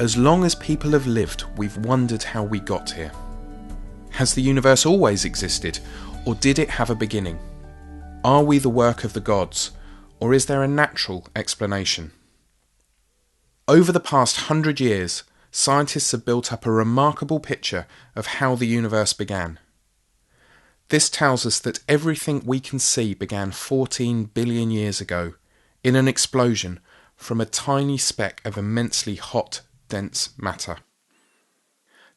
As long as people have lived, we've wondered how we got here. Has the universe always existed, or did it have a beginning? Are we the work of the gods, or is there a natural explanation? Over the past 100 years, scientists have built up a remarkable picture of how the universe began. This tells us that everything we can see began 14 billion years ago, in an explosion from a tiny speck of immensely hot, dense matter.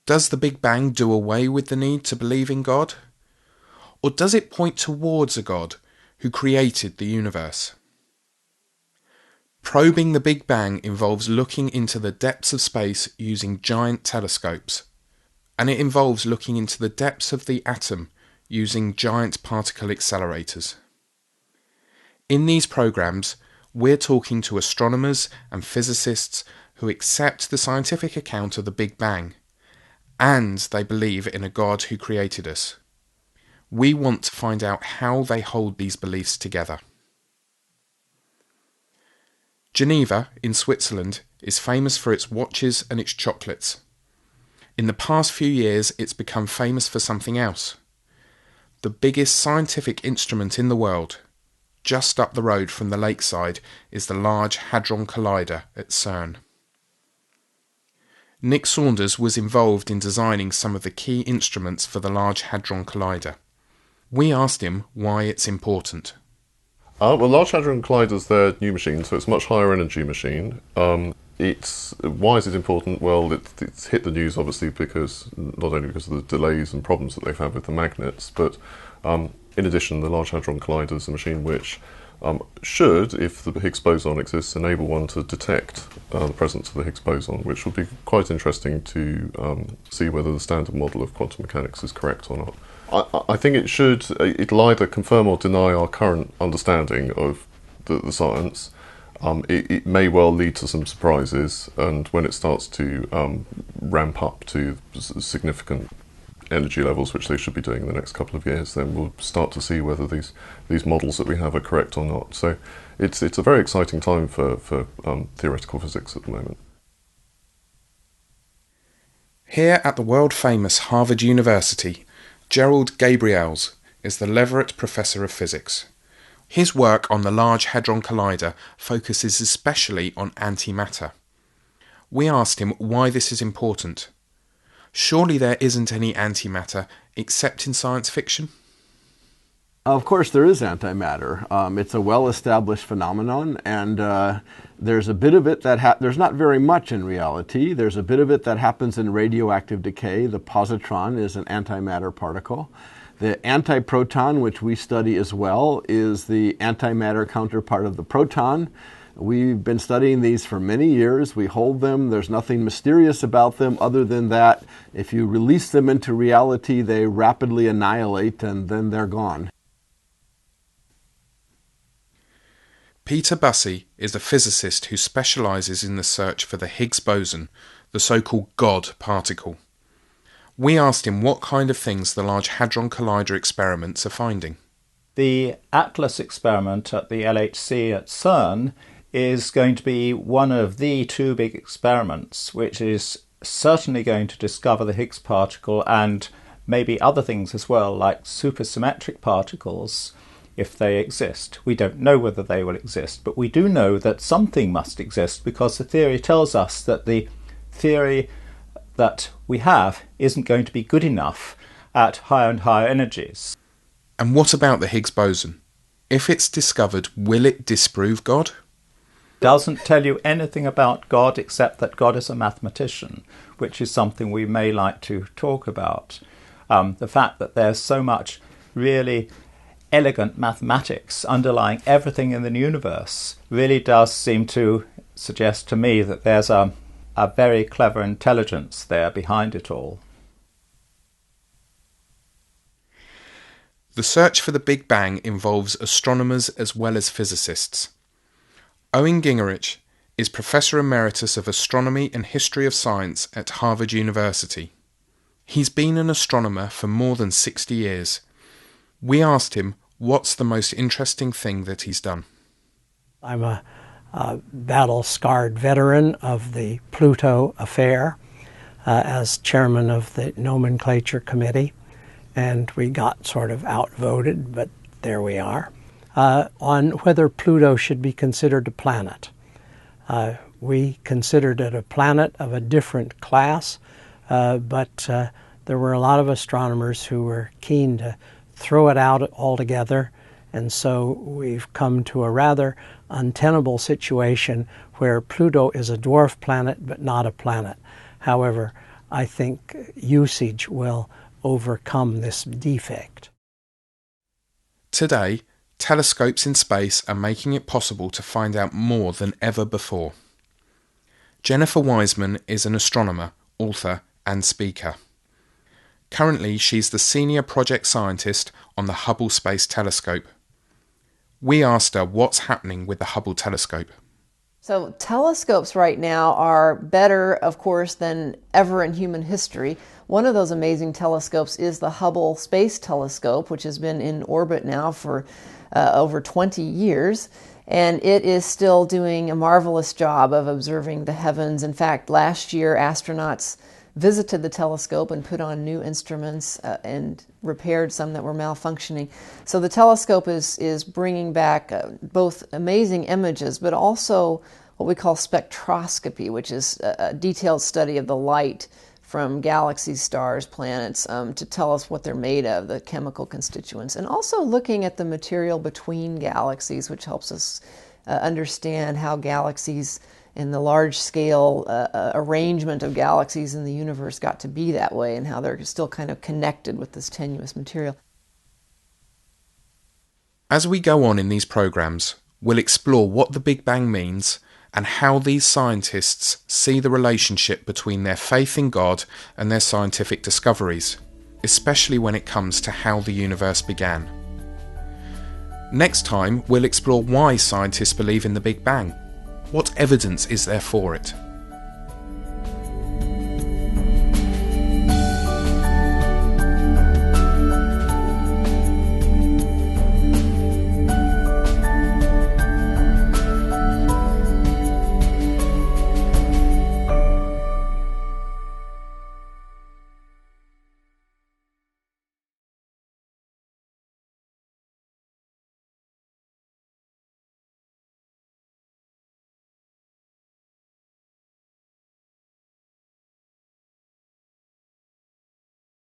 Does the Big Bang do away with the need to believe in God? Or does it point towards a God who created the universe? Probing the Big Bang involves looking into the depths of space using giant telescopes, and it involves looking into the depths of the atom using giant particle accelerators. In these programs, we're talking to astronomers and physicists who accept the scientific account of the Big Bang, and they believe in a God who created us. We want to find out how they hold these beliefs together. Geneva, in Switzerland, is famous for its watches and its chocolates. In the past few years, it's become famous for something else. The biggest scientific instrument in the world, just up the road from the lakeside, is the Large Hadron Collider at CERN. Nick Saunders was involved in designing some of the key instruments for the Large Hadron Collider. We asked him why it's important. Well, Large Hadron Collider is their new machine, so it's a much higher energy machine. Why is it important? Well, it's hit the news obviously because not only because of the delays and problems that they've had with the magnets, but in addition, the Large Hadron Collider is a machine which should, if the Higgs Boson exists, enable one to detect the presence of the Higgs Boson, which would be quite interesting to see whether the standard model of quantum mechanics is correct or not. I think it'll either confirm or deny our current understanding of the science. It may well lead to some surprises, and when it starts to ramp up to significant energy levels, which they should be doing in the next couple of years, then we'll start to see whether these models that we have are correct or not. So it's a very exciting time for theoretical physics at the moment. Here at the world-famous Harvard University, Gerald Gabriels is the Leverett Professor of Physics. His work on the Large Hadron Collider focuses especially on antimatter. We asked him why this is important. Surely there isn't any antimatter except in science fiction? Of course there is antimatter. It's a well-established phenomenon, and there's a bit of it that there's not very much in reality. There's a bit of it that happens in radioactive decay. The positron is an antimatter particle. The antiproton, which we study as well, is the antimatter counterpart of the proton. We've been studying these for many years. We hold them. There's nothing mysterious about them other than that if you release them into reality, they rapidly annihilate and then they're gone. Peter Bussey is a physicist who specialises in the search for the Higgs boson, the so-called God particle. We asked him what kind of things the Large Hadron Collider experiments are finding. The ATLAS experiment at the LHC at CERN is going to be one of the two big experiments, which is certainly going to discover the Higgs particle and maybe other things as well, like supersymmetric particles, if they exist. We don't know whether they will exist, but we do know that something must exist because the theory tells us that the theory that we have isn't going to be good enough at higher and higher energies. And what about the Higgs boson? If it's discovered, will it disprove God? Doesn't tell you anything about God except that God is a mathematician, which is something we may like to talk about. The fact that there's so much really elegant mathematics underlying everything in the universe really does seem to suggest to me that there's a very clever intelligence there behind it all. The search for the Big Bang involves astronomers as well as physicists. Owen Gingerich is Professor Emeritus of Astronomy and History of Science at Harvard University. He's been an astronomer for more than 60 years. We asked him what's the most interesting thing that he's done. I'm a battle-scarred veteran of the Pluto affair as chairman of the nomenclature committee, and we got sort of outvoted, but there we are. On whether Pluto should be considered a planet. We considered it a planet of a different class, but there were a lot of astronomers who were keen to throw it out altogether, and so we've come to a rather untenable situation where Pluto is a dwarf planet but not a planet. However, I think usage will overcome this defect. Today, telescopes in space are making it possible to find out more than ever before. Jennifer Wiseman is an astronomer, author, and speaker. Currently, she's the senior project scientist on the Hubble Space Telescope. We asked her what's happening with the Hubble telescope. So telescopes right now are better, of course, than ever in human history. One of those amazing telescopes is the Hubble Space Telescope, which has been in orbit now for over 20 years. And it is still doing a marvelous job of observing the heavens. In fact, last year, astronauts visited the telescope and put on new instruments and repaired some that were malfunctioning. So the telescope is bringing back both amazing images, but also what we call spectroscopy, which is a detailed study of the light from galaxies, stars, planets, to tell us what they're made of, the chemical constituents, and also looking at the material between galaxies, which helps us understand how galaxies in the large-scale arrangement of galaxies in the universe got to be that way and how they're still kind of connected with this tenuous material. As we go on in these programs, we'll explore what the Big Bang means and how these scientists see the relationship between their faith in God and their scientific discoveries, especially when it comes to how the universe began. Next time, we'll explore why scientists believe in the Big Bang. What evidence is there for it?